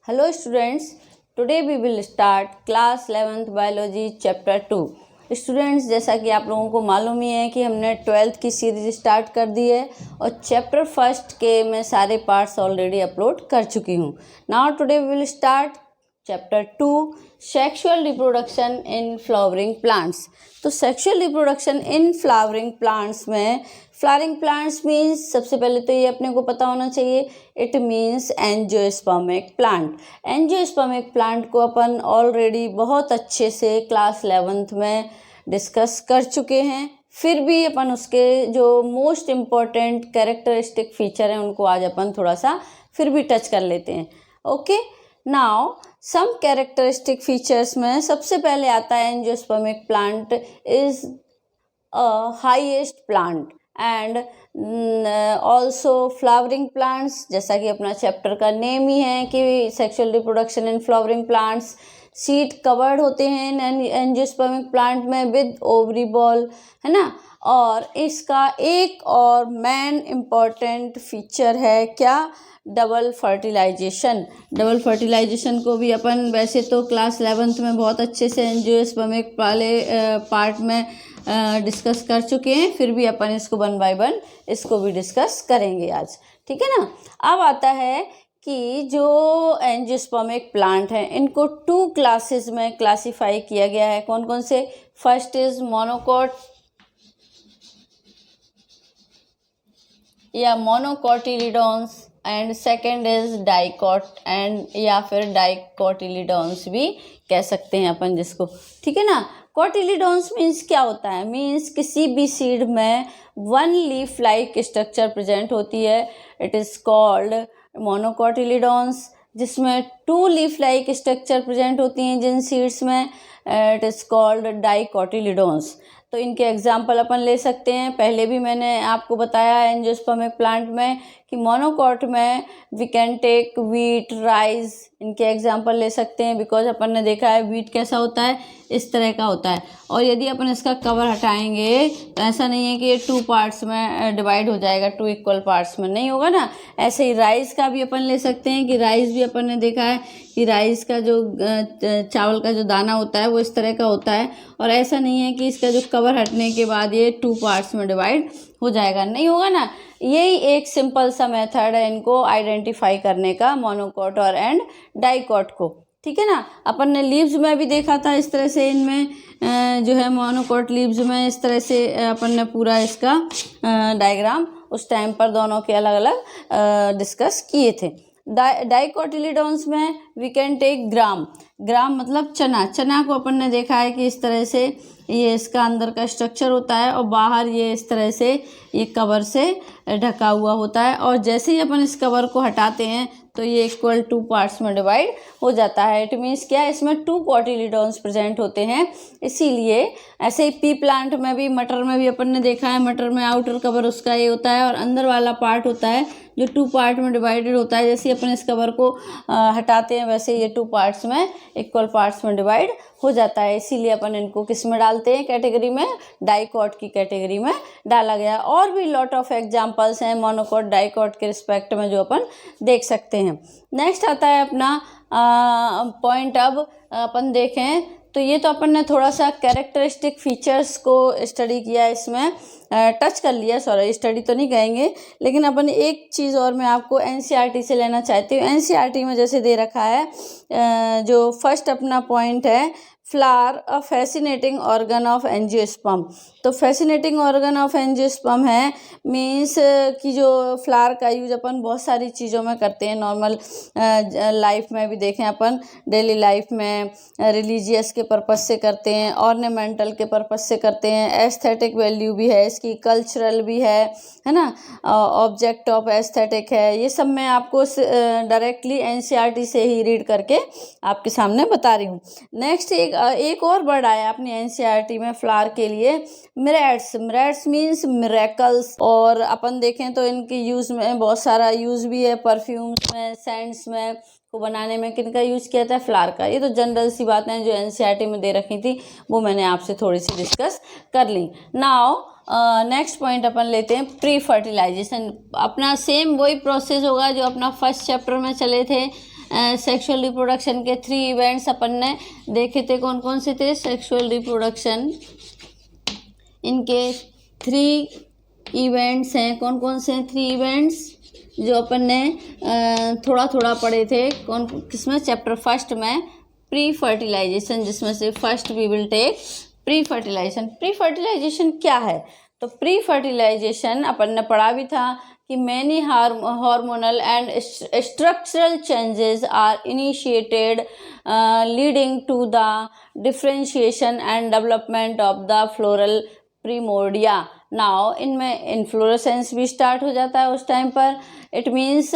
Hello students, today we will start class 11th biology chapter 2. Students, जैसा कि आप लोगों को मालूम ही है कि हमने 12th की सीरीज स्टार्ट कर दी है और चैप्टर फर्स्ट के मैं सारे पार्ट्स ऑलरेडी अपलोड कर चुकी हूँ. Now today we will start chapter 2 sexual reproduction in flowering plants. तो sexual reproduction in flowering plants में फ्लावरिंग प्लांट्स मीन्स सबसे पहले तो ये अपने को पता होना चाहिए, it means angiospermic plant. Angiospermic plant को अपन ऑलरेडी बहुत अच्छे से क्लास 11th में डिस्कस कर चुके हैं. फिर भी अपन उसके जो मोस्ट इम्पॉर्टेंट कैरेक्टरिस्टिक फीचर हैं उनको आज अपन थोड़ा सा फिर भी टच कर लेते हैं. Okay, now some characteristic features में सबसे पहले आता है angiospermic plant is highest plant and also flowering plants. जैसा कि अपना चैप्टर का नेम ही है कि sexual reproduction in flowering plants. Seed covered होते हैं एंजियोस्पर्मिक प्लांट में विद ओवरी बॉल, है ना. और इसका एक और मेन इम्पॉर्टेंट फीचर है क्या, डबल फर्टिलाइजेशन. डबल फर्टिलाइजेशन को भी अपन वैसे तो क्लास 11th में बहुत अच्छे से एंजियोस्पर्मिक वाले पार्ट में डिस्कस कर चुके हैं. फिर भी अपन इसको वन बाय वन इसको भी डिस्कस करेंगे आज, ठीक है ना. अब आता है कि जो एंजियोस्पर्मिक प्लांट हैं इनको 2 क्लासेस में क्लासिफाई किया गया है. कौन कौन से? फर्स्ट इज मोनोकॉट या monocotyledons and second is dicot and या फिर डाइकॉटिलिडॉन्स भी कह सकते हैं अपन जिसको, ठीक है ना. कॉटिलिडॉन्स मीन्स क्या होता है? मीन्स किसी भी सीड में 1 लीफ लाइक स्ट्रक्चर प्रेजेंट होती है, इट इज़ कॉल्ड मोनोकॉटिलिडॉन्स. जिसमें 2 लीफ लाइक स्ट्रक्चर प्रेजेंट होती हैं जिन सीड्स में, इट इज़ कॉल्ड डाइकॉटिलिडॉन्स. तो इनके एग्जाम्पल अपन ले सकते हैं. पहले भी मैंने आपको बताया एंजियोस्पर्मिक प्लांट में कि मोनोकॉट में we can take wheat, rice, इनके एग्जाम्पल ले सकते हैं. बिकॉज अपन ने देखा है वीट कैसा होता है, इस तरह का होता है. और यदि अपन इसका कवर हटाएंगे तो ऐसा नहीं है कि ये 2 पार्ट्स में डिवाइड हो जाएगा, 2 इक्वल पार्ट्स में नहीं होगा ना. ऐसे ही राइस का भी अपन ले सकते हैं कि राइस भी अपन ने देखा है कि राइस का जो चावल का जो दाना होता है वो इस तरह का होता है. और ऐसा नहीं है कि इसका जो कवर हटने के बाद ये 2 पार्ट्स में डिवाइड हो जाएगा, नहीं होगा ना. यही एक सिंपल सा मेथड है इनको आइडेंटिफाई करने का, मोनोकॉट और एंड डाइकॉट को, ठीक है ना. अपन ने लीव्स में भी देखा था इस तरह से, इनमें जो है मोनोकॉट लीव्स में इस तरह से अपन ने पूरा इसका डायग्राम उस टाइम पर दोनों के अलग अलग डिस्कस किए थे. डाइकोटिलिडॉन्स में वी कैन टेक ग्राम. ग्राम मतलब चना. चना को अपन ने देखा है कि इस तरह से ये इसका अंदर का स्ट्रक्चर होता है और बाहर ये इस तरह से ये कवर से ढका हुआ होता है. और जैसे ही अपन इस कवर को हटाते हैं तो ये इक्वल 2 पार्ट्स में डिवाइड हो जाता है. इट मीन्स क्या, इसमें 2 कॉटिलिडॉन्स प्रेजेंट होते हैं. इसीलिए ऐसे ही पी प्लांट में भी, मटर में भी अपन ने देखा है, मटर में आउटर कवर उसका ये होता है और अंदर वाला पार्ट होता है जो 2 पार्ट में डिवाइडेड होता है. जैसे ही अपन इस कवर को हटाते हैं वैसे ये 2 पार्ट्स में इक्वल पार्ट्स में डिवाइड हो जाता है. इसीलिए अपन इनको किस में डालते हैं, कैटेगरी में, डाइकॉट की कैटेगरी में डाला गया. और भी लॉट ऑफ एग्जांपल्स हैं मोनोकॉट डाइकॉट के रिस्पेक्ट में जो अपन देख सकते हैं. नेक्स्ट आता है अपना पॉइंट. अब अपन देखें तो ये तो अपन ने थोड़ा सा कैरेक्टरिस्टिक फीचर्स को स्टडी किया, इसमें टच कर लिया. सॉरी, स्टडी तो नहीं कहेंगे, लेकिन अपन एक चीज़ और मैं आपको एनसीईआरटी से लेना चाहती हूँ. एनसीईआरटी में जैसे दे रखा है जो फर्स्ट अपना पॉइंट है, flower a fascinating organ of angiosperm. तो फैसिनेटिंग ऑर्गन ऑफ एंजियोस्पर्म है मीन्स कि जो फ्लावर का यूज अपन बहुत सारी चीज़ों में करते हैं. नॉर्मल लाइफ में भी देखें अपन, डेली लाइफ में रिलीजियस के पर्पस से करते हैं, ऑर्नामेंटल के पर्पस से करते हैं, एस्थेटिक वैल्यू भी है इसकी, कल्चरल भी है ना, ऑब्जेक्ट ऑफ एस्थेटिक है. ये सब मैं आपको डायरेक्टली एनसीईआरटी से ही रीड करके आपके सामने बता रही हूँ. नेक्स्ट एक और वर्ड आया अपनी एनसीईआरटी में फ्लावर के लिए, मिरेट्स. मिरेट्स मीन्स मिरेकल्स. और अपन देखें तो इनके यूज़ में बहुत सारा यूज़ भी है, परफ्यूम्स में, सेंट्स में को बनाने में. किनका यूज़ किया था? फ्लावर का. ये तो जनरल सी बातें हैं जो एनसीईआरटी में दे रखी थी, वो मैंने आपसे थोड़ी सी डिस्कस कर ली. नाउ नेक्स्ट पॉइंट अपन लेते हैं प्री फर्टिलाइजेशन. अपना सेम वही प्रोसेस होगा जो अपना फर्स्ट चैप्टर में चले थे. सेक्सुअल रिप्रोडक्शन के 3 इवेंट्स अपन ने देखे थे, कौन कौन से थे? सेक्सुअल रिप्रोडक्शन इनके 3 इवेंट्स हैं। कौन कौन से हैं 3 इवेंट्स जो अपन ने थोड़ा थोड़ा पढ़े थे? कौन किसमें? चैप्टर फर्स्ट में, प्री फर्टिलाइजेशन, जिसमें से first we will take pre fertilization. Pre fertilization क्या है? तो प्री फर्टिलाइजेशन अपन ने पढ़ा भी था कि many hormonal and structural changes are initiated leading to the differentiation and development of the floral primordia. Now इनमें इन्फ्लोरेसेंस भी स्टार्ट हो जाता है उस टाइम पर। इट मीन्स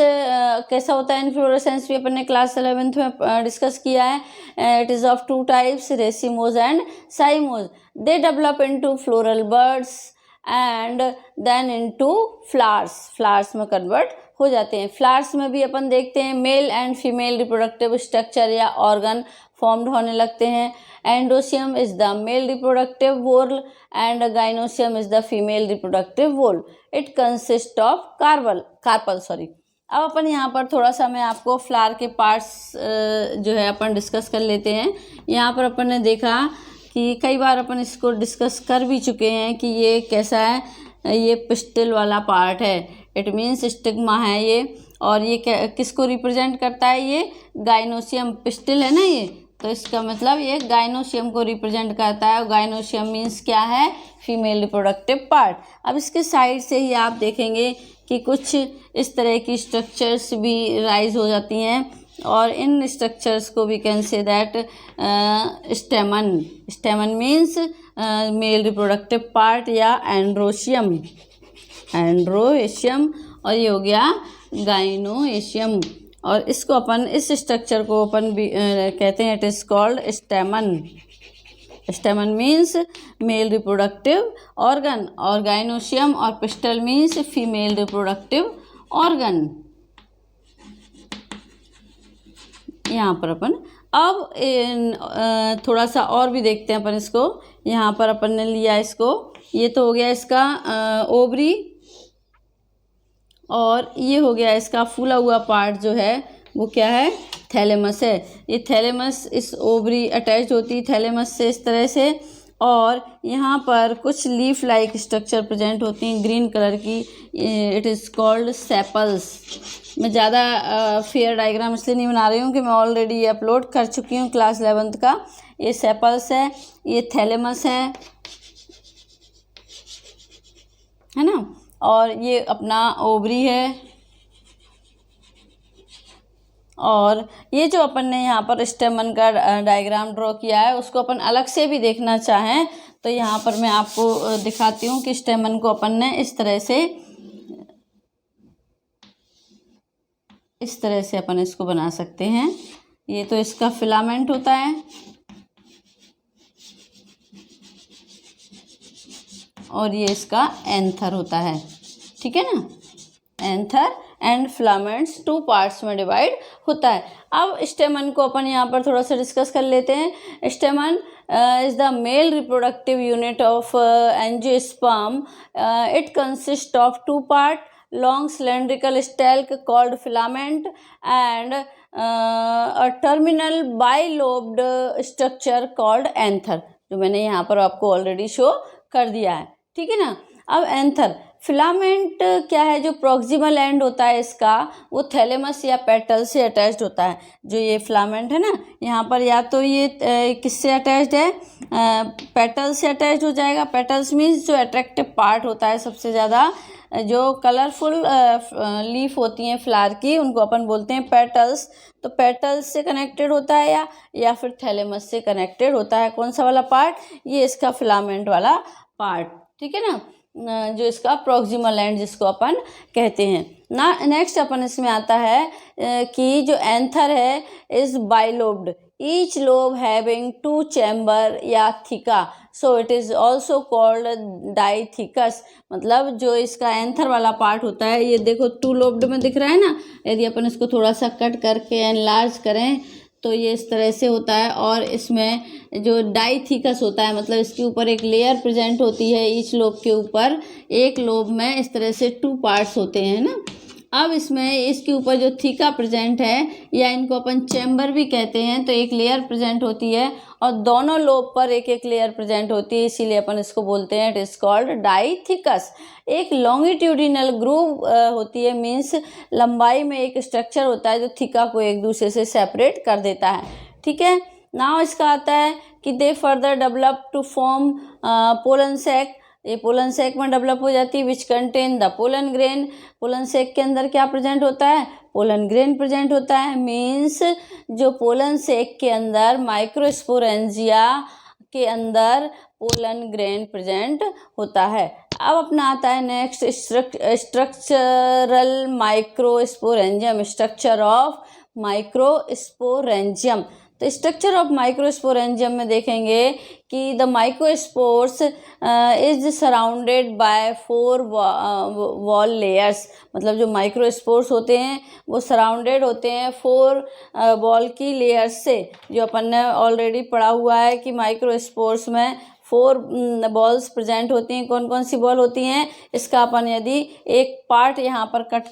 कैसा होता है इन्फ्लोरेसेंस भी अपन ने क्लास 11th में डिस्कस किया है। It is of 2 types, racemose and cymose. They develop into floral buds and then into flowers, flowers में कन्वर्ट हो जाते हैं। फ्लावर्स में भी अपन देखते हैं male and female reproductive structure या ऑर्गन फॉर्म्ड होने लगते हैं। Androecium is the male reproductive whorl and gynoecium is the female reproductive whorl. It consist of carpel. अब अपन यहाँ पर थोड़ा सा मैं आपको फ्लावर के पार्ट्स जो है अपन डिस्कस कर लेते हैं। यहाँ पर अपन ने देखा कि कई बार अपन इसको डिस्कस कर भी चुके हैं कि ये कैसा है, ये पिस्टिल वाला पार्ट है, इट मीन्स स्टिग्मा है ये, और ये किसको रिप्रेजेंट करता है? ये गाइनोसियम, पिस्टिल है ना ये, तो इसका मतलब ये गाइनोसियम को रिप्रेजेंट करता है। और गाइनोसियम मीन्स क्या है? Female reproductive part. अब इसके साइड से ही आप देखेंगे कि कुछ इस तरह की स्ट्रक्चर्स भी राइज हो जाती हैं, और इन स्ट्रक्चर्स को we can say that stamen means male reproductive part या एंड्रोशियम, और ये हो गया गाइनोएशियम। और इसको अपन, इस स्ट्रक्चर को अपन भी कहते हैं, it is called स्टेमन। स्टेमन means male reproductive organ, और गाइनोशियम और pistol means female reproductive organ. यहाँ पर अपन अब थोड़ा सा और भी देखते हैं अपन इसको। यहाँ पर अपन ने लिया इसको, ये तो हो गया इसका ओवरी, और ये हो गया इसका फूला हुआ पार्ट जो है वो क्या है? थैलेमस है। ये थैलेमस इस ओवरी अटैच होती है थैलेमस से इस तरह से, और यहाँ पर कुछ लीफ लाइक स्ट्रक्चर प्रेजेंट होती हैं ग्रीन कलर की, इट इज़ कॉल्ड सेपल्स। मैं ज़्यादा फेयर डायग्राम इसलिए नहीं बना रही हूँ कि मैं ऑलरेडी अपलोड कर चुकी हूँ क्लास 11th का। ये सेपल्स है, ये थैलेमस है ना, और ये अपना ओवरी है। और ये जो अपन ने यहाँ पर स्टेमन का डायग्राम ड्रॉ किया है, उसको अपन अलग से भी देखना चाहें तो यहाँ पर मैं आपको दिखाती हूँ कि स्टेमन को अपन ने इस तरह से अपन इसको बना सकते हैं। ये तो इसका फिलामेंट होता है, और ये इसका एंथर होता है, ठीक है ना। एंथर एंड फिलामेंट्स 2 पार्ट्स में डिवाइड होता है। अब स्टेमन को अपन यहाँ पर थोड़ा सा डिस्कस कर लेते हैं। स्टेमन is the male reproductive unit of angiosperm. It consist of 2 part, long cylindrical stalk called filament and a terminal bilobed structure called anther, जो मैंने यहाँ पर आपको ऑलरेडी शो कर दिया है, ठीक है ना। अब एंथर फिलामेंट क्या है? जो प्रॉक्सिमल एंड होता है इसका, वो थैलेमस या पेटल से अटैच्ड होता है। जो ये फिलामेंट है ना, यहाँ पर या तो ये किससे अटैच्ड है? पेटल से अटैच्ड हो जाएगा। पेटल्स मीन्स जो अट्रैक्टिव पार्ट होता है सबसे ज़्यादा, जो कलरफुल लीफ होती हैं फ्लावर की, उनको अपन बोलते हैं पेटल्स। तो पेटल्स से कनेक्टेड होता है या फिर थैलेमस से कनेक्टेड होता है। कौन सा वाला पार्ट? ये इसका फिलामेंट वाला पार्ट, ठीक है ना, जो इसका प्रॉक्सिमल एंड जिसको अपन कहते हैं ना। नेक्स्ट अपन इसमें आता है कि जो एंथर है is bilobed, each lobe having 2 chamber या theca, so it is also called dithecous. मतलब जो इसका एंथर वाला पार्ट होता है, ये देखो 2 लोब्ड में दिख रहा है ना, यदि अपन इसको थोड़ा सा कट करके एनलार्ज करें तो ये इस तरह से होता है। और इसमें जो डाइथिकस होता है, मतलब इसके ऊपर एक लेयर प्रेजेंट होती है ईच लोब के ऊपर। एक लोब में इस तरह से 2 पार्ट्स होते हैं ना, अब इसमें इसके ऊपर जो थीका प्रेजेंट है, या इनको अपन चैम्बर भी कहते हैं, तो एक लेयर प्रेजेंट होती है और दोनों लोब पर एक एक लेयर प्रेजेंट होती है, इसीलिए अपन इसको बोलते हैं इट इज कॉल्ड डाइथिकस। एक लॉन्गिट्यूडिनल ग्रूव होती है, मीन्स लंबाई में एक स्ट्रक्चर होता है जो थीका को एक दूसरे से सेपरेट कर देता है। ठीक है, नाउ इसका आता है कि they further develop to form pollen sac. ये पोलन सैक में डेवलप हो जाती है which contain the pollen grain. Pollen sac के अंदर क्या प्रेजेंट होता है? पोलन ग्रेन प्रेजेंट होता है। मीन्स जो पोलन सैक के अंदर माइक्रोस्पोरेंजिया के अंदर पोलन ग्रेन प्रेजेंट होता है। अब अपना आता है next structural microsporangium, structure of microsporangium. तो स्ट्रक्चर ऑफ माइक्रोस्पोरेंजियम में देखेंगे कि the microspores is surrounded by 4 wall layers. मतलब जो माइक्रोस्पोर्स होते हैं वो सराउंडेड होते हैं 4 वॉल की लेयर्स से, जो अपन ने ऑलरेडी पढ़ा हुआ है कि माइक्रोस्पोर्स में 4 बॉल्स प्रेजेंट होती हैं। कौन कौन सी बॉल होती हैं? इसका अपन यदि एक पार्ट यहाँ पर कट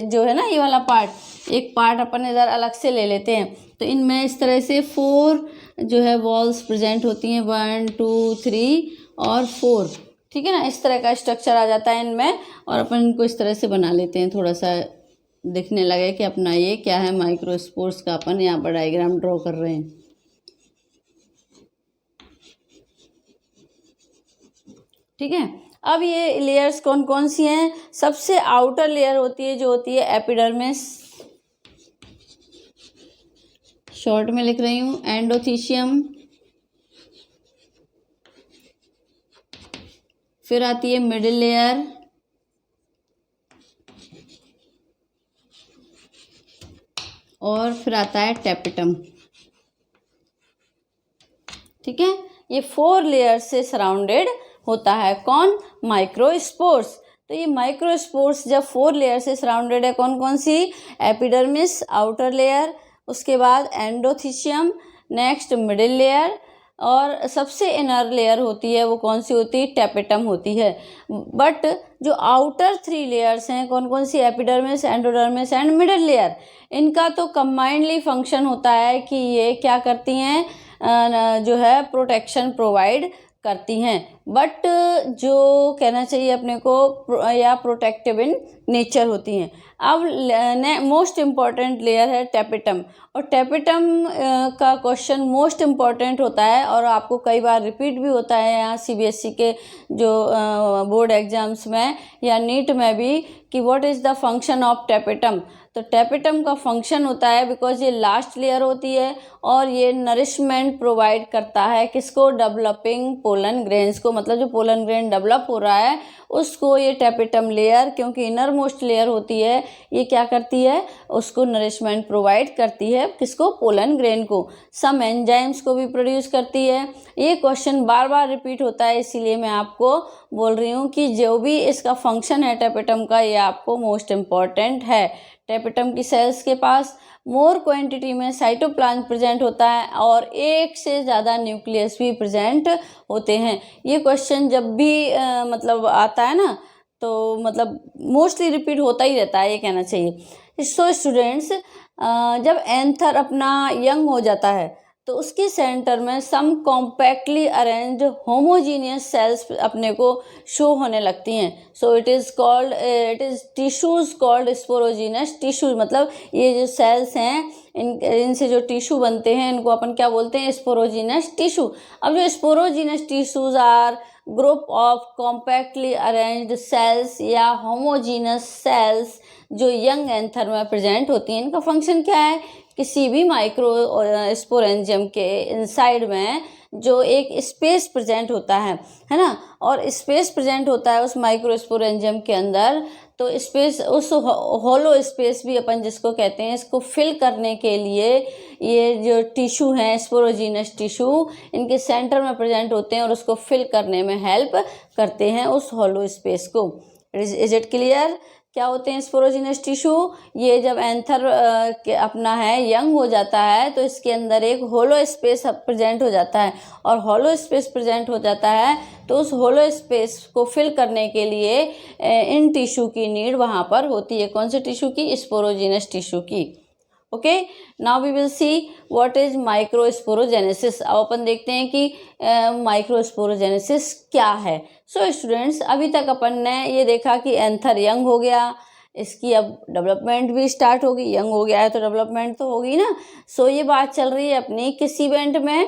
जो है ना, ये वाला पार्ट, एक पार्ट अपन इधर अलग से ले लेते हैं, तो इनमें इस तरह से 4 जो है वॉल्स प्रेजेंट होती हैं, 1 2 3 और 4। ठीक है ना, इस तरह का स्ट्रक्चर आ जाता है इनमें, और अपन इनको इस तरह से बना लेते हैं, थोड़ा सा दिखने लगे कि अपना ये क्या है, माइक्रोस्पोर्स का अपन यहाँ पर डायग्राम ड्रॉ कर रहे हैं। ठीक है, अब ये लेयर्स कौन कौन सी हैं? सबसे आउटर लेयर होती है जो होती है एपिडर्मिस, शॉर्ट में लिख रही हूँ, एंडोथीशियम, फिर आती है मिडिल लेयर, और फिर आता है टेपिटम। ठीक है, ये 4 लेयर से सराउंडेड होता है। कौन? माइक्रोस्पोर्स। तो ये माइक्रोस्पोर्स जब 4 लेयर से सराउंडेड है, कौन कौन सी? एपिडर्मिस आउटर लेयर, उसके बाद एंडोथीशियम, नेक्स्ट मिडिल लेयर, और सबसे इनर लेयर होती है वो कौन सी होती है? टेपिटम होती है। बट जो आउटर 3 लेयर्स हैं, कौन कौन सी? Epidermis, endodermis and middle layer, इनका तो कंबाइंडली फंक्शन होता है कि ये क्या करती हैं, जो है प्रोटेक्शन प्रोवाइड करती हैं। बट जो कहना चाहिए अपने को, या प्रोटेक्टिव इन नेचर होती हैं। अब मोस्ट इम्पॉर्टेंट लेयर है टेपिटम, और टेपिटम का क्वेश्चन मोस्ट इम्पॉर्टेंट होता है और आपको कई बार रिपीट भी होता है यहाँ सीबीएसई के जो बोर्ड एग्जाम्स में या नीट में भी, कि what is the function of tapetum. तो टेपिटम का फंक्शन होता है, बिकॉज ये लास्ट लेयर होती है और ये नरिशमेंट प्रोवाइड करता है किसको? डेवलपिंग पोलन ग्रेन्स को। मतलब जो पोलन ग्रेन डेवलप हो रहा है उसको ये टेपिटम लेयर, क्योंकि इनर मोस्ट लेयर होती है, ये क्या करती है? उसको नरिशमेंट प्रोवाइड करती है। किसको? पोलन ग्रेन को। सम एंजाइम्स को भी प्रोड्यूस करती है। ये क्वेश्चन बार बार रिपीट होता है, इसीलिए मैं आपको बोल रही हूँ कि जो भी इसका फंक्शन है टेपिटम का, ये आपको मोस्ट इम्पॉर्टेंट है। टेपिटम की सेल्स के पास मोर क्वांटिटी में साइटोप्लाज्म प्रेजेंट होता है और एक से ज़्यादा न्यूक्लियस भी प्रेजेंट होते हैं। ये क्वेश्चन जब भी मतलब आता है ना, तो मतलब मोस्टली रिपीट होता ही रहता है, ये कहना चाहिए। सो स्टूडेंट्स, जब एंथर अपना यंग हो जाता है तो उसके सेंटर में सम कॉम्पैक्टली अरेंज्ड होमोजीनियस सेल्स अपने को शो होने लगती हैं। सो it is tissues called sporogenous tissues. मतलब ये जो सेल्स हैं, इनसे जो टिश्यू बनते हैं, इनको अपन क्या बोलते हैं? Sporogenous tissue. अब जो sporogenous tissues are group of compactly arranged cells या होमोजीनस सेल्स जो यंग एंथर में प्रेजेंट होती हैं। इनका फंक्शन क्या है? किसी भी माइक्रो स्पोरेंजियम के इनसाइड में जो एक स्पेस प्रेजेंट होता है ना, और स्पेस प्रेजेंट होता है उस माइक्रो स्पोरेंजियम के अंदर, तो स्पेस, उस होलो स्पेस भी अपन जिसको कहते हैं, इसको फिल करने के लिए ये जो टिश्यू हैं, स्पोरोजीनस टिश्यू, इनके सेंटर में प्रेजेंट होते हैं और उसको फिल करने में हेल्प करते हैं उस होलो स्पेस को। इज इट क्लियर क्या होते हैं स्पोरोजिनस टिश्यू? ये जब एंथर अपना है यंग हो जाता है तो इसके अंदर एक होलो स्पेस प्रेजेंट हो जाता है, और होलो स्पेस प्रेजेंट हो जाता है तो उस होलो स्पेस को फिल करने के लिए इन टिश्यू की नीड वहाँ पर होती है। कौन से टिश्यू की? स्पोरोजिनस टिश्यू की। Okay, now we will see what is microsporogenesis. अब अपन देखते हैं कि माइक्रोस्पोरोजेनेसिस क्या है। सो स्टूडेंट्स, अभी तक अपन ने ये देखा कि एंथर यंग हो गया, इसकी अब डेवलपमेंट भी स्टार्ट होगी। यंग हो गया है तो डेवलपमेंट तो होगी ना। सो ये बात चल रही है अपनी किस इवेंट में?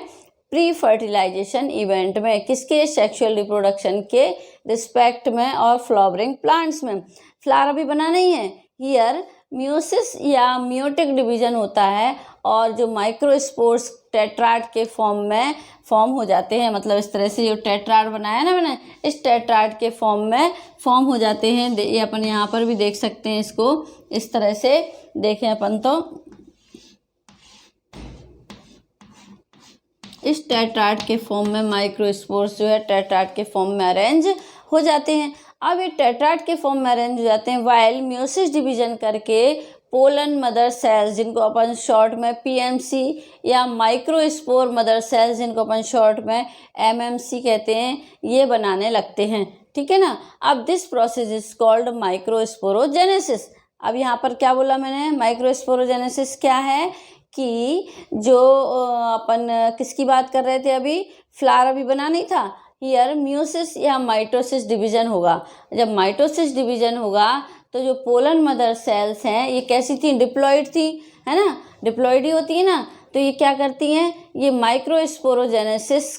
प्री फर्टिलाइजेशन इवेंट में। किसके? सेक्सुअल रिप्रोडक्शन के रिस्पेक्ट में और फ्लावरिंग प्लांट्स में। फ्लावर अभी बना नहीं है। हियर मियोसिस या मियोटिक डिवीजन होता है, और जो माइक्रोस्पोर्स टेट्राड के फॉर्म हो जाते हैं। मतलब इस तरह से जो टेट्राड बनाया ना मैंने, इस टेट्राड के फॉर्म हो जाते हैं। ये अपन यहाँ पर भी देख सकते हैं इसको, इस तरह से देखें अपन तो इस टेट्राड के फॉर्म में माइक्रोस्पोर्स जो है टेट्राड के फॉर्म में अरेंज हो जाते हैं। अब ये टेट्राड के फॉर्म में अरेंज हो जाते हैं, वाइल मियोसिस डिवीजन करके पोलन मदर सेल्स, जिनको अपन शॉर्ट में पीएमसी, या माइक्रोस्पोर मदर सेल्स, जिनको अपन शॉर्ट में एमएमसी कहते हैं, ये बनाने लगते हैं। ठीक है ना। अब this process is called microsporogenesis. अब यहाँ पर क्या बोला मैंने? माइक्रोस्पोरोजेनेसिस क्या है कि जो अपन किसकी बात कर रहे थे अभी? फ्लावर अभी बना नहीं था। हियर मियोसिस या माइटोसिस डिवीजन होगा। जब माइटोसिस डिवीजन होगा तो जो पोलन मदर सेल्स हैं ये कैसी थी? डिप्लॉइड थी, है ना। डिप्लॉइड ही होती है ना। तो ये क्या करती हैं? ये माइक्रोस्पोरोजेनेसिस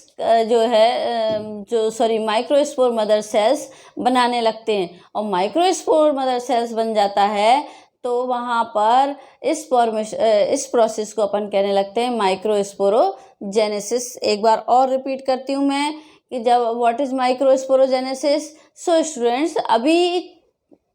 माइक्रोस्पोर मदर सेल्स बनाने लगते हैं, और माइक्रोस्पोर मदर सेल्स बन जाता है तो वहाँ पर इस प्रोसेस को अपन कहने लगते हैं माइक्रोस्पोरोजेनेसिस। एक बार और रिपीट करती हूँ मैं कि जब what is microsporogenesis. So students, अभी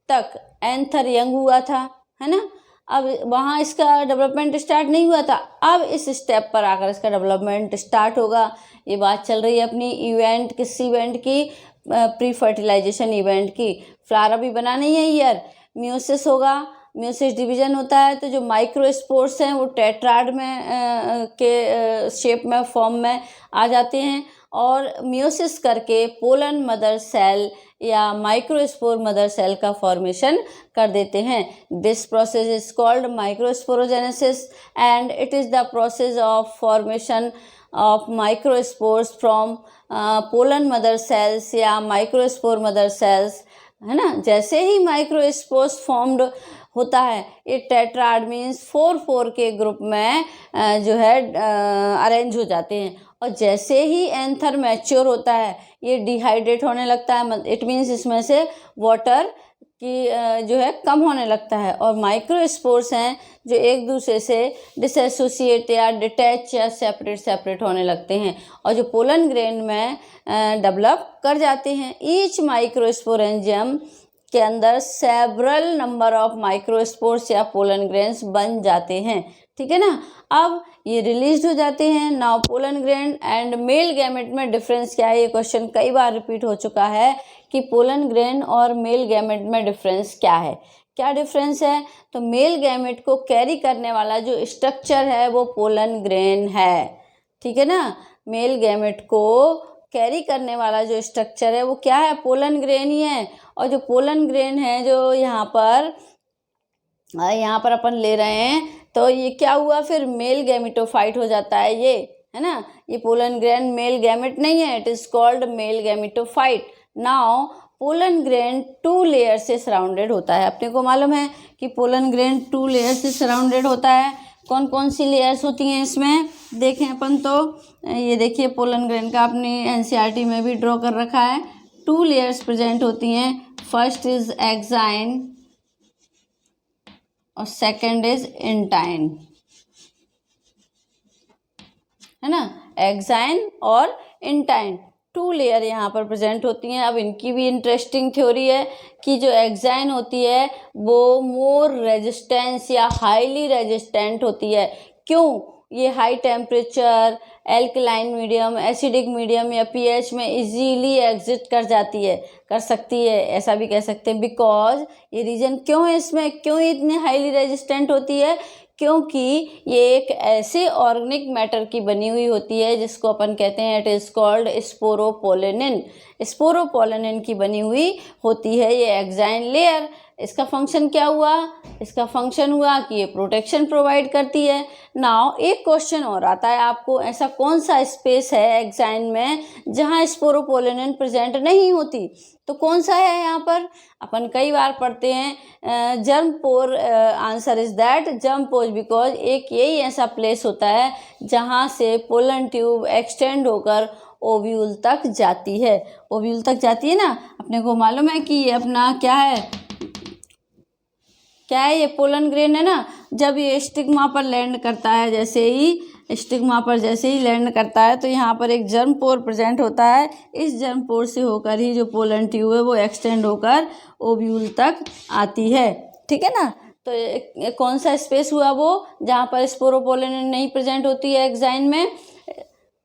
तक एंथर यंग हुआ था, है ना। अब वहाँ इसका डेवलपमेंट स्टार्ट नहीं हुआ था। अब इस स्टेप पर आकर इसका डेवलपमेंट स्टार्ट होगा। ये बात चल रही है अपनी इवेंट, किस इवेंट की? प्री फर्टिलाइजेशन इवेंट की। फ्लावर अभी बना नहीं है। ईयर मियोसिस होगा, मियोसिस डिवीजन होता है तो जो माइक्रोस्पोर्स हैं वो टेट्राड में के शेप में फॉर्म में आ जाते हैं, और मियोसिस करके पोलन मदर सेल या माइक्रोस्पोर मदर सेल का फॉर्मेशन कर देते हैं। This process is called microsporogenesis and it is the process of formation of microspores from pollen mother cells या माइक्रोस्पोर मदर सेल्स, है ना। जैसे ही माइक्रोस्पोर्स फॉर्म्ड होता है, ये टेट्राड मीन्स 4 के ग्रुप में जो है अरेंज हो जाते हैं, और जैसे ही एंथर मैच्योर होता है ये डिहाइड्रेट होने लगता है। इट मीन्स इसमें से वाटर की जो है कम होने लगता है, और माइक्रोस्पोर्स हैं जो एक दूसरे से डिसएसोसिएट या डिटैच या सेपरेट होने लगते हैं, और जो पोलन ग्रेन में डेवलप कर जाते हैं। ईच माइक्रोस्पोरेंजियम के अंदर सेवरल नंबर ऑफ माइक्रोस्पोर्स या पोलन ग्रेन्स बन जाते हैं। ठीक है ना। अब ये रिलीज हो जाते हैं। Now pollen grain and male gamete में डिफरेंस क्या है? ये क्वेश्चन कई बार रिपीट हो चुका है कि पोलन ग्रेन और मेल गैमेट में डिफरेंस क्या है। क्या डिफरेंस है? तो मेल गैमेट को कैरी करने वाला जो स्ट्रक्चर है वो पोलन ग्रेन है। ठीक है ना। मेल गैमेट को कैरी करने वाला जो स्ट्रक्चर है वो क्या है? पोलन ग्रेन ही है। और जो पोलन ग्रेन है जो यहाँ पर अपन ले रहे हैं, तो ये क्या हुआ फिर? मेल गैमेटोफाइट हो जाता है ये, है ना। ये पोलन ग्रेन मेल गैमेट नहीं है, it is called male gametophyte. Now pollen grain 2 layer से सराउंडेड होता है। अपने को मालूम है कि पोलन ग्रेन 2 लेयर से सराउंडेड होता है। कौन कौन सी लेयर्स होती हैं इसमें? देखें अपन तो ये देखिए पोलन ग्रेन का अपनी एनसीईआरटी में भी ड्रॉ कर रखा है। 2 लेयर्स प्रेजेंट होती हैं। फर्स्ट इज एक्साइन और सेकंड इज इंटाइन, है ना। एक्साइन और इंटाइन 2 लेयर यहाँ पर प्रेजेंट होती हैं। अब इनकी भी इंटरेस्टिंग थ्योरी है कि जो एक्साइन होती है वो मोर रेजिस्टेंस या हाईली रेजिस्टेंट होती है। क्यों? ये high temperature, alkaline medium, acidic medium या पीएच में इजीली एग्जिट कर जाती है, कर सकती है, ऐसा भी कह सकते हैं। बिकॉज ये रीजन क्यों है इसमें, क्यों ये इतनी हाईली रेजिस्टेंट होती है, क्योंकि ये एक ऐसे ऑर्गेनिक मैटर की बनी हुई होती है जिसको अपन कहते हैं it is called sporopollenin. Sporopollenin की बनी हुई होती है ये एक्साइन लेयर। इसका फंक्शन क्या हुआ, इसका फंक्शन हुआ कि ये प्रोटेक्शन प्रोवाइड करती है। नाउ एक क्वेश्चन और आता है आपको, ऐसा कौन सा स्पेस है एक्साइन में जहाँ स्पोरोपोलेनिन प्रेजेंट नहीं होती, तो कौन सा है यहाँ पर? अपन कई बार पढ़ते हैं germ pore. Answer is that germ pore, because एक यही ऐसा प्लेस होता है जहाँ से पोलन ट्यूब एक्सटेंड होकर ओव्यूल तक जाती है। ओव्यूल तक जाती है ना, अपने को मालूम है कि ये अपना क्या है, क्या है, ये पोलन ग्रेन है ना। जब ये स्टिग्मा पर लैंड करता है, जैसे ही स्टिग्मा पर जैसे ही लैंड करता है तो यहाँ पर एक जर्म पोर प्रेजेंट होता है। इस जर्म पोर से होकर ही जो पोलन ट्यूब है वो एक्सटेंड होकर ओव्यूल तक आती है, ठीक है ना। तो कौन सा स्पेस हुआ वो जहाँ पर स्पोरोपोलेनिन नहीं प्रेजेंट होती है एक्साइन में?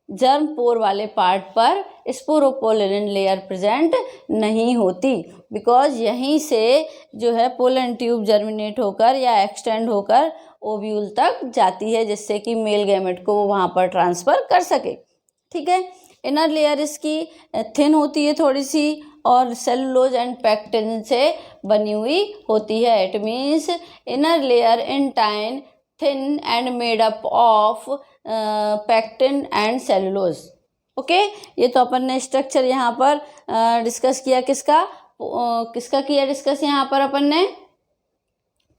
जर्म पोर वाले पार्ट पर स्पोरोपोलेनिन लेयर प्रेजेंट नहीं होती, बिकॉज यहीं से जो है पोलन ट्यूब जर्मिनेट होकर या एक्सटेंड होकर ओव्यूल तक जाती है, जिससे कि मेल गैमेट को वो वहाँ पर ट्रांसफ़र कर सके, ठीक है। इनर लेयर इसकी थिन होती है थोड़ी सी और सेलुलोज एंड पैक्टिन से बनी हुई होती है। It means inner layer intine thin and made up of pectin and cellulose. Okay, ये तो अपन ने स्ट्रक्चर यहाँ पर डिस्कस किया। किसका किया डिस्कस यहाँ पर अपन ने?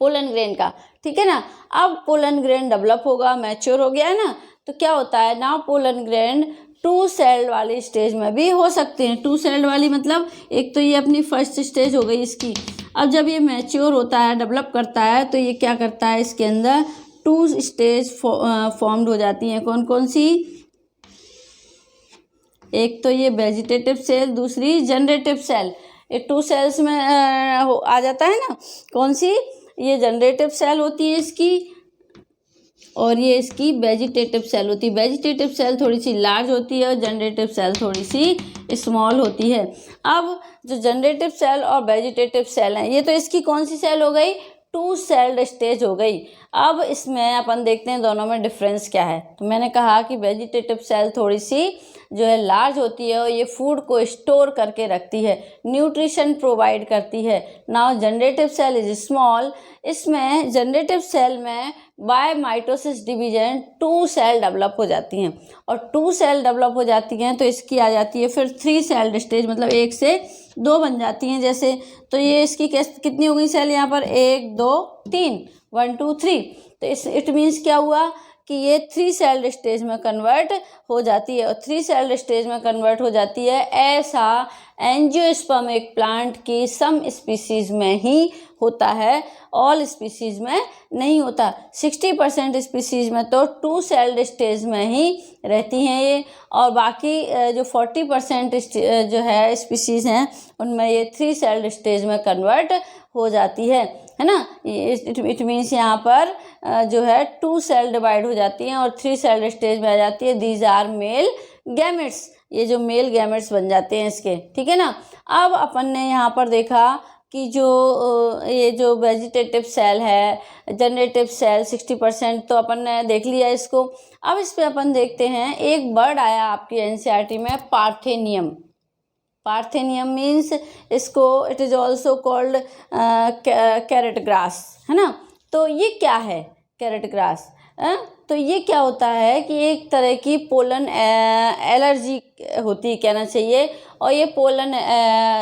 पोलन ग्रेन का, ठीक है ना। अब पोलन ग्रेन डेवलप होगा, मैच्योर हो गया है ना, तो क्या होता है ना, पोलन ग्रेन 2 सेल्ड वाली स्टेज में भी हो सकते हैं। 2 सेल्ड वाली मतलब एक तो ये अपनी फर्स्ट स्टेज हो गई इसकी। अब जब ये मैच्योर होता है, डेवलप करता है, तो ये क्या करता है, इसके अंदर 2 स्टेज फॉर्म्ड हो जाती हैं। कौन कौन सी? एक तो ये वेजिटेटिव सेल, दूसरी जनरेटिव सेल। ये 2 सेल्स में आ जाता है ना। कौन सी? ये जनरेटिव सेल होती है इसकी, और ये इसकी वेजिटेटिव सेल होती है। वेजिटेटिव सेल थोड़ी सी लार्ज होती है और जनरेटिव सेल थोड़ी सी स्मॉल होती है। अब जो जनरेटिव सेल और वेजिटेटिव सेल हैं, ये तो इसकी कौन सी सेल हो गई? 2 सेल्ड स्टेज हो गई। अब इसमें अपन देखते हैं दोनों में डिफरेंस क्या है। तो मैंने कहा कि वेजिटेटिव सेल थोड़ी सी जो है लार्ज होती है और ये फूड को स्टोर करके रखती है, न्यूट्रिशन प्रोवाइड करती है। Now generative cell is small. इसमें जनरेटिव सेल में by mitosis division 2 cell develop हो जाती हैं, और 2 सेल डेवलप हो जाती हैं तो इसकी आ जाती है फिर 3 सेल्ड स्टेज, मतलब 1 से 2 बन जाती हैं जैसे। तो ये इसकी कितनी हो गई सेल यहाँ पर? 1 2 3, 1 2 3। तो इट मीन्स क्या हुआ कि ये 3 सेल्ड स्टेज में कन्वर्ट हो जाती है, और 3 सेल्ड स्टेज में कन्वर्ट हो जाती है। ऐसा एंजियोस्पर्मिक प्लांट की सम स्पीसीज में ही होता है, ऑल स्पीसीज में नहीं होता। 60% स्पीसीज में तो 2 सेल्ड स्टेज में ही रहती हैं ये, और बाकी जो 40% जो है स्पीसीज हैं उनमें ये 3 सेल्ड स्टेज में कन्वर्ट हो जाती है ना। इट मीन्स यहाँ पर जो है 2 सेल डिवाइड हो जाती हैं और 3 सेल स्टेज में आ जाती है। दीज आर मेल गैमेट्स, ये जो मेल गैमेट्स बन जाते हैं इसके, ठीक है ना। अब अपन ने यहाँ पर देखा कि ये जो वेजिटेटिव सेल है, जनरेटिव सेल 60%, तो अपन ने देख लिया इसको। अब इस पर अपन देखते हैं, एक वर्ड आया आपकी एनसीईआरटी में, पार्थेनियम। पार्थेनियम मीन्स इसको it is also called carrot grass, है ना। तो ये क्या है कैरेट ग्रास? तो ये क्या होता है कि एक तरह की पोलन एलर्जी होती है कहना चाहिए, और ये पोलन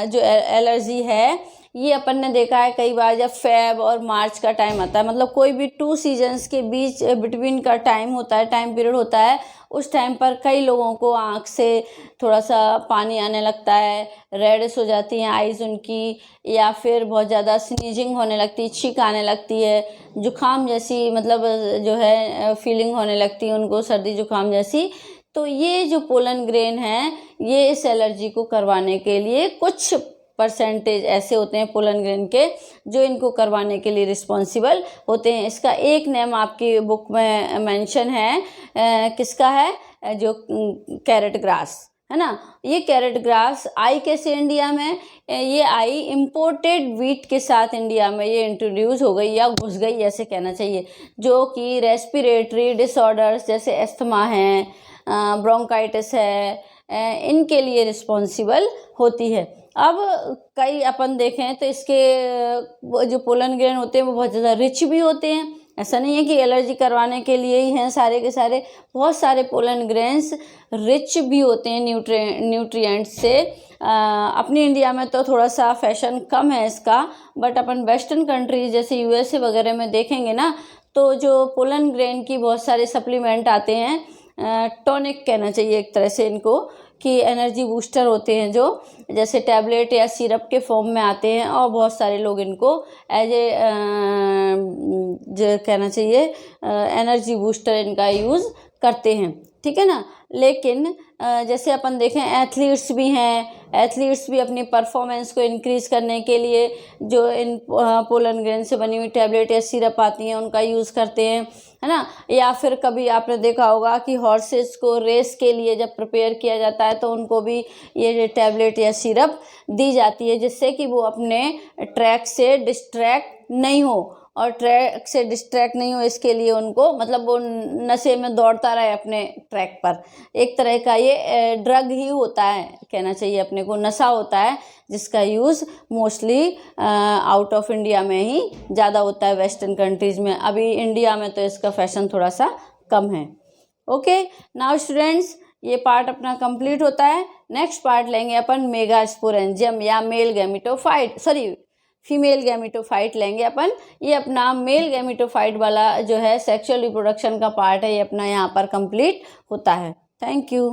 जो एलर्जी है ये अपन ने देखा है कई बार जब फेब और मार्च का टाइम आता है, मतलब कोई भी 2 सीजन्स के बीच बिटवीन का टाइम होता है, टाइम पीरियड होता है, उस टाइम पर कई लोगों को आँख से थोड़ा सा पानी आने लगता है, रेडिश हो जाती हैं आइज़ उनकी, या फिर बहुत ज़्यादा स्नीजिंग होने लगती है, छींक आने लगती है, जुकाम जैसी मतलब जो है फीलिंग होने लगती है उनको, सर्दी जुकाम जैसी। तो ये जो पोलन ग्रेन है ये इस एलर्जी को करवाने के लिए कुछ परसेंटेज ऐसे होते हैं पोलन ग्रेन के जो इनको करवाने के लिए रिस्पॉन्सिबल होते हैं। इसका एक नेम आपकी बुक में मेंशन है, किसका है, जो कैरेट ग्रास है ना। ये कैरेट ग्रास आई कैसे इंडिया में, ये आई इम्पोर्टेड वीट के साथ इंडिया में ये इंट्रोड्यूस हो गई या घुस गई ऐसे कहना चाहिए, जो कि रेस्पिरेटरी डिसऑर्डर्स जैसे अस्थमा है, ब्रोंकाइटिस है, इनके लिए रिस्पॉन्सिबल होती है। अब कई अपन देखें तो इसके जो पोलन ग्रेन होते हैं वो बहुत ज़्यादा रिच भी होते हैं। ऐसा नहीं है कि एलर्जी करवाने के लिए ही हैं सारे के सारे, बहुत सारे पोलन ग्रेन्स रिच भी होते हैं न्यूट्रिएंट्स से। अपनी इंडिया में तो थोड़ा सा फैशन कम है इसका, बट अपन वेस्टर्न कंट्रीज जैसे यूएसए वगैरह में देखेंगे ना, तो जो पोलन ग्रेन की बहुत सारे सप्लीमेंट आते हैं, टॉनिक कहना चाहिए एक तरह से इनको, कि एनर्जी बूस्टर होते हैं जो जैसे टैबलेट या सिरप के फॉर्म में आते हैं, और बहुत सारे लोग इनको एज ए जो कहना चाहिए एनर्जी बूस्टर इनका यूज़ करते हैं, ठीक है ना। लेकिन जैसे अपन देखें एथलीट्स भी हैं, एथलीट्स भी अपनी परफॉर्मेंस को इंक्रीज़ करने के लिए जो इन पोलन ग्रेन से बनी हुई टैबलेट या सिरप आती हैं उनका यूज़ करते हैं, है ना। या फिर कभी आपने देखा होगा कि हॉर्सेस को रेस के लिए जब प्रिपेयर किया जाता है तो उनको भी ये टैबलेट या सिरप दी जाती है, जिससे कि वो अपने ट्रैक से डिस्ट्रैक्ट नहीं हो, और ट्रैक से डिस्ट्रैक्ट नहीं हो इसके लिए उनको, मतलब वो नशे में दौड़ता रहे अपने ट्रैक पर। एक तरह का ये ड्रग ही होता है कहना चाहिए अपने को, नशा होता है जिसका use mostly out of India में ही ज़्यादा होता है, वेस्टर्न कंट्रीज़ में। अभी इंडिया में तो इसका फैशन थोड़ा सा कम है। ओके, नाउ स्टूडेंट्स ये पार्ट अपना कंप्लीट होता है। नेक्स्ट पार्ट लेंगे अपन मेगास्पोरेंजियम या मेल गैमेटोफाइट, फीमेल गैमेटोफाइट लेंगे अपन। ये अपना मेल गैमेटोफाइट वाला जो है सेक्सुअल रिप्रोडक्शन का पार्ट है, ये अपना यहाँ पर कंप्लीट होता है। Thank you.